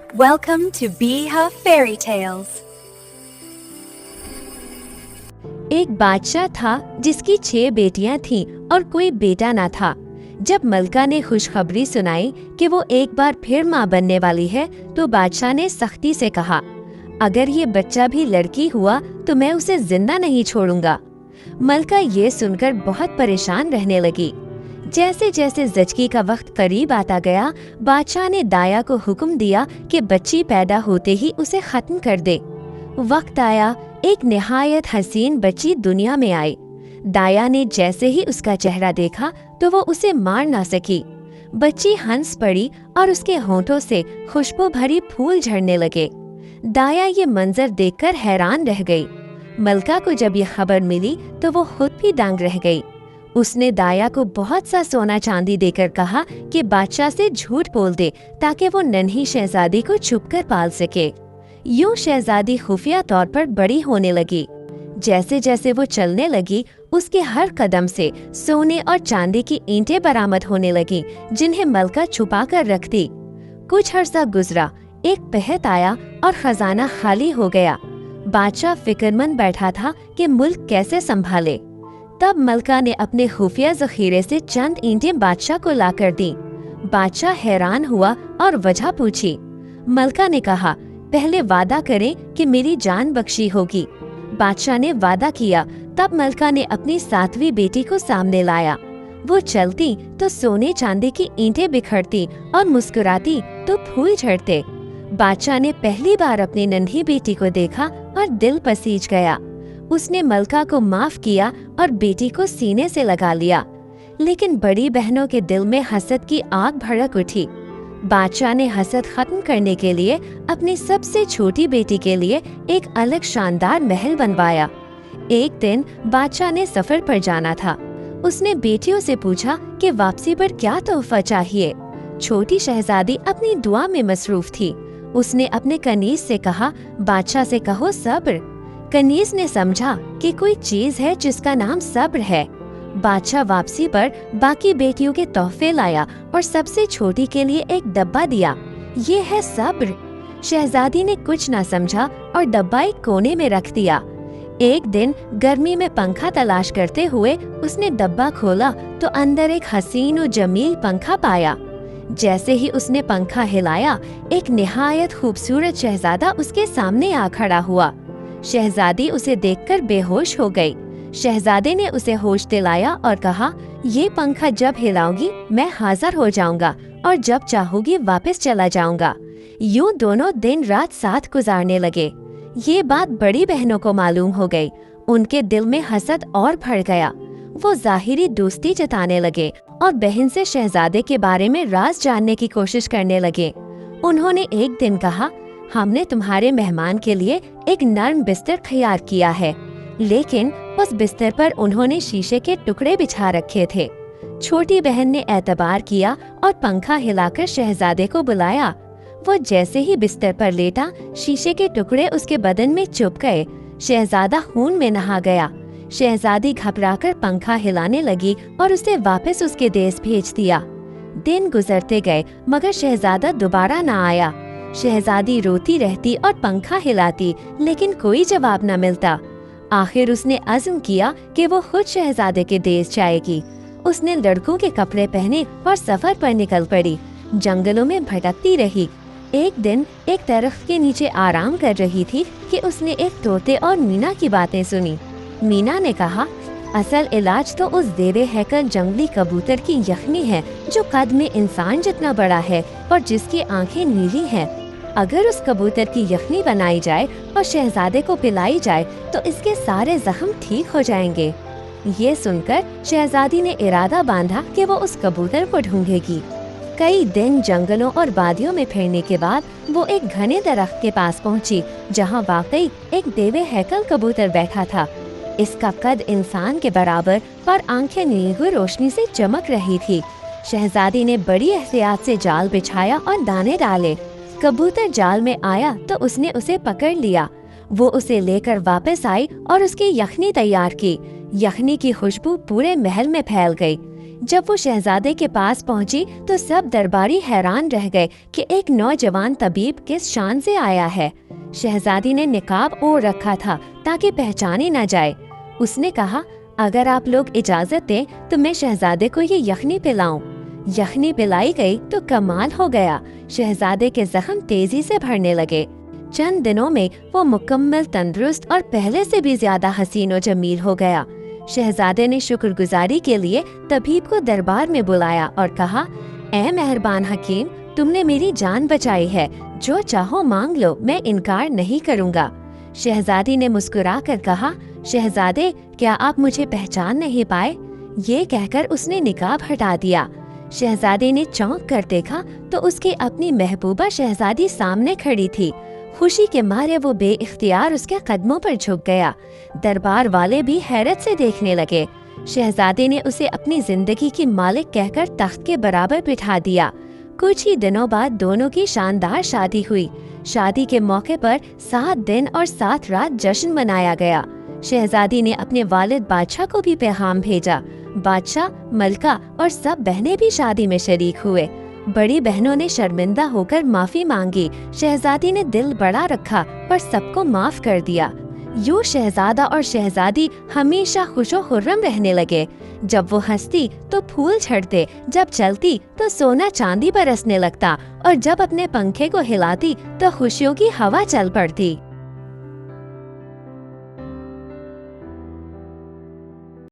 Welcome to Beha Fairy Tales. एक बादशाह था जिसकी 6 बेटियां थीं और कोई बेटा ना था। जब मलका ने खुशखबरी सुनाई कि वो एक बार फिर माँ बनने वाली है तो बादशाह ने सख्ती से कहा, अगर ये बच्चा भी लड़की हुआ तो मैं उसे जिंदा नहीं छोड़ूंगा। मलका ये सुनकर बहुत परेशान रहने लगी। जैसे जैसे ज़चगी का वक्त करीब आता गया, बादशाह ने दाया को हुक्म दिया कि बच्ची पैदा होते ही उसे खत्म कर दे। वक्त आया, एक निहायत हसीन बच्ची दुनिया में आई। दाया ने जैसे ही उसका चेहरा देखा तो वो उसे मार ना सकी। बच्ची हंस पड़ी और उसके होंठों से खुशबू भरी फूल झड़ने लगे। दाया ये मंजर देखकर हैरान रह गई। मलका को जब ये खबर मिली तो वो खुद भी दंग रह गई। उसने दाया को बहुत सा सोना चांदी देकर कहा कि बादशाह से झूठ बोल दे ताकि वो नन्ही शहजादी को छुपकर पाल सके। यूं शहजादी खुफिया तौर पर बड़ी होने लगी। जैसे जैसे वो चलने लगी, उसके हर कदम से सोने और चांदी की ईंटें बरामद होने लगी, जिन्हें मलका छुपा कर रखती। कुछ अरसा गुजरा, एक कहत आया और खजाना खाली हो गया। बादशाह फिक्रमंद बैठा था कि मुल्क कैसे संभाले। तब मलका ने अपने खुफिया जखीरे से चंद ईंटें बादशाह को लाकर दी। बादशाह हैरान हुआ और वजह पूछी। मलका ने कहा, पहले वादा करें कि मेरी जान बख्शी होगी। बादशाह ने वादा किया। तब मलका ने अपनी 7वीं बेटी को सामने लाया। वो चलती तो सोने चांदी की ईंटें बिखरती और मुस्कुराती तो फूल झड़ते। बादशाह ने पहली बार अपनी नन्ही बेटी को देखा और दिल पसीज गया। उसने मलका को माफ किया और बेटी को सीने से लगा लिया। लेकिन बड़ी बहनों के दिल में हसद की आग भड़क उठी। बादशाह ने हसद खत्म करने के लिए अपनी सबसे छोटी बेटी के लिए एक अलग शानदार महल बनवाया। एक दिन बादशाह ने सफर पर जाना था। उसने बेटियों से पूछा कि वापसी पर क्या तोहफा चाहिए। छोटी शहजादी अपनी दुआ में मसरूफ थी। उसने अपने कनीज से कहा, बादशाह से कहो सब्र। कनीज ने समझा कि कोई चीज है जिसका नाम सब्र है। बादशाह वापसी पर बाकी बेटियों के तोहफे लाया और सबसे छोटी के लिए एक डब्बा दिया। ये है सब्र। शहजादी ने कुछ ना समझा और डब्बा एक कोने में रख दिया। एक दिन गर्मी में पंखा तलाश करते हुए उसने डब्बा खोला तो अंदर एक हसीन और जमील पंखा पाया। जैसे ही उसने पंखा हिलाया, एक निहायत खूबसूरत शहजादा उसके सामने आ खड़ा हुआ। शहजादी उसे देखकर बेहोश हो गई। शहजादे ने उसे होश दिलाया और कहा, ये पंखा जब हिलाऊंगी मैं हाजिर हो जाऊंगा और जब चाहूंगी वापस चला जाऊंगा। यूं दोनों दिन रात साथ गुजारने लगे। ये बात बड़ी बहनों को मालूम हो गई। उनके दिल में हसद और बढ़ गया। वो जाहिरी दोस्ती जताने लगे और बहन से शहजादे के बारे में राज जानने की कोशिश करने लगे। उन्होंने एक दिन कहा, हमने तुम्हारे मेहमान के लिए एक नर्म बिस्तर तैयार किया है। लेकिन उस बिस्तर पर उन्होंने शीशे के टुकड़े बिछा रखे थे। छोटी बहन ने एतबार किया और पंखा हिलाकर शहजादे को बुलाया। वो जैसे ही बिस्तर पर लेटा, शीशे के टुकड़े उसके बदन में चुभ गए। शहजादा खून में नहा गया। शहजादी घबराकर पंखा हिलाने लगी और उसे वापस उसके देश भेज दिया। दिन गुजरते गए मगर शहजादा दोबारा न आया। शहजादी रोती रहती और पंखा हिलाती, लेकिन कोई जवाब न मिलता। आखिर उसने अज़्म किया कि वो खुद शहजादे के देश जाएगी। उसने लड़कों के कपड़े पहने और सफर पर निकल पड़ी। जंगलों में भटकती रही। एक दिन एक दरख्त के नीचे आराम कर रही थी कि उसने एक तोते और मीना की बातें सुनी। मीना ने कहा, असल इलाज तो उस देवे हैकल जंगली कबूतर की यखनी है जो कद में इंसान जितना बड़ा है और जिसकी आंखें नीली हैं। अगर उस कबूतर की यखनी बनाई जाए और शहजादे को पिलाई जाए तो इसके सारे जख्म ठीक हो जाएंगे। ये सुनकर शहजादी ने इरादा बांधा कि वो उस कबूतर को ढूंढेगी। कई दिन जंगलों और वादियों में फिरने के बाद वो एक घने दरख्त के पास पहुंची, जहां वाकई एक देवे हैकल कबूतर बैठा था। इसका कद इंसान के बराबर पर आंखें नीली हुई रोशनी से चमक रही थी। शहजादी ने बड़ी एहतियात से जाल बिछाया और दाने डाले। कबूतर जाल में आया तो उसने उसे पकड़ लिया। वो उसे लेकर वापस आई और उसकी यखनी तैयार की। यखनी की खुशबू पूरे महल में फैल गई। جب وہ شہزادے کے پاس پہنچی تو سب درباری حیران رہ گئے کہ ایک نوجوان طبیب کس شان سے آیا ہے۔ شہزادی نے نقاب اوڑھ رکھا تھا تاکہ پہچانی نہ جائے۔ اس نے کہا، اگر آپ لوگ اجازت دیں تو میں شہزادے کو یہ یخنی پلاؤں۔ یخنی پلائی گئی تو کمال ہو گیا، شہزادے کے زخم تیزی سے بھرنے لگے۔ چند دنوں میں وہ مکمل تندرست اور پہلے سے بھی زیادہ حسین و جمیل ہو گیا۔ شہزادے نے شکر گزاری کے لیے طبیب کو دربار میں بلایا اور کہا، اے مہربان حکیم، تم نے میری جان بچائی ہے، جو چاہو مانگ لو، میں انکار نہیں کروں گا۔ شہزادی نے مسکرا کر کہا، شہزادے، کیا آپ مجھے پہچان نہیں پائے؟ یہ کہہ کر اس نے نقاب ہٹا دیا۔ شہزادے نے چونک کر دیکھا تو اس کی اپنی محبوبہ شہزادی سامنے کھڑی تھی۔ خوشی کے مارے وہ بے اختیار اس کے قدموں پر جھک گیا۔ دربار والے بھی حیرت سے دیکھنے لگے۔ شہزادے نے اسے اپنی زندگی کی مالک کہہ کر تخت کے برابر بٹھا دیا۔ کچھ ہی دنوں بعد دونوں کی شاندار شادی ہوئی۔ شادی کے موقع پر 7 دن اور 7 رات جشن منایا گیا۔ شہزادی نے اپنے والد بادشاہ کو بھی پیغام بھیجا۔ بادشاہ، ملکہ اور سب بہنیں بھی شادی میں شریک ہوئے۔ بڑی بہنوں نے شرمندہ ہو کر معافی مانگی۔ شہزادی نے دل بڑا رکھا اور سب کو معاف کر دیا۔ یوں شہزادہ اور شہزادی ہمیشہ خوش و خرم رہنے لگے۔ جب وہ ہنستی تو پھول جھڑتے، جب چلتی تو سونا چاندی برسنے لگتا، اور جب اپنے پنکھے کو ہلاتی تو خوشیوں کی ہوا چل پڑتی۔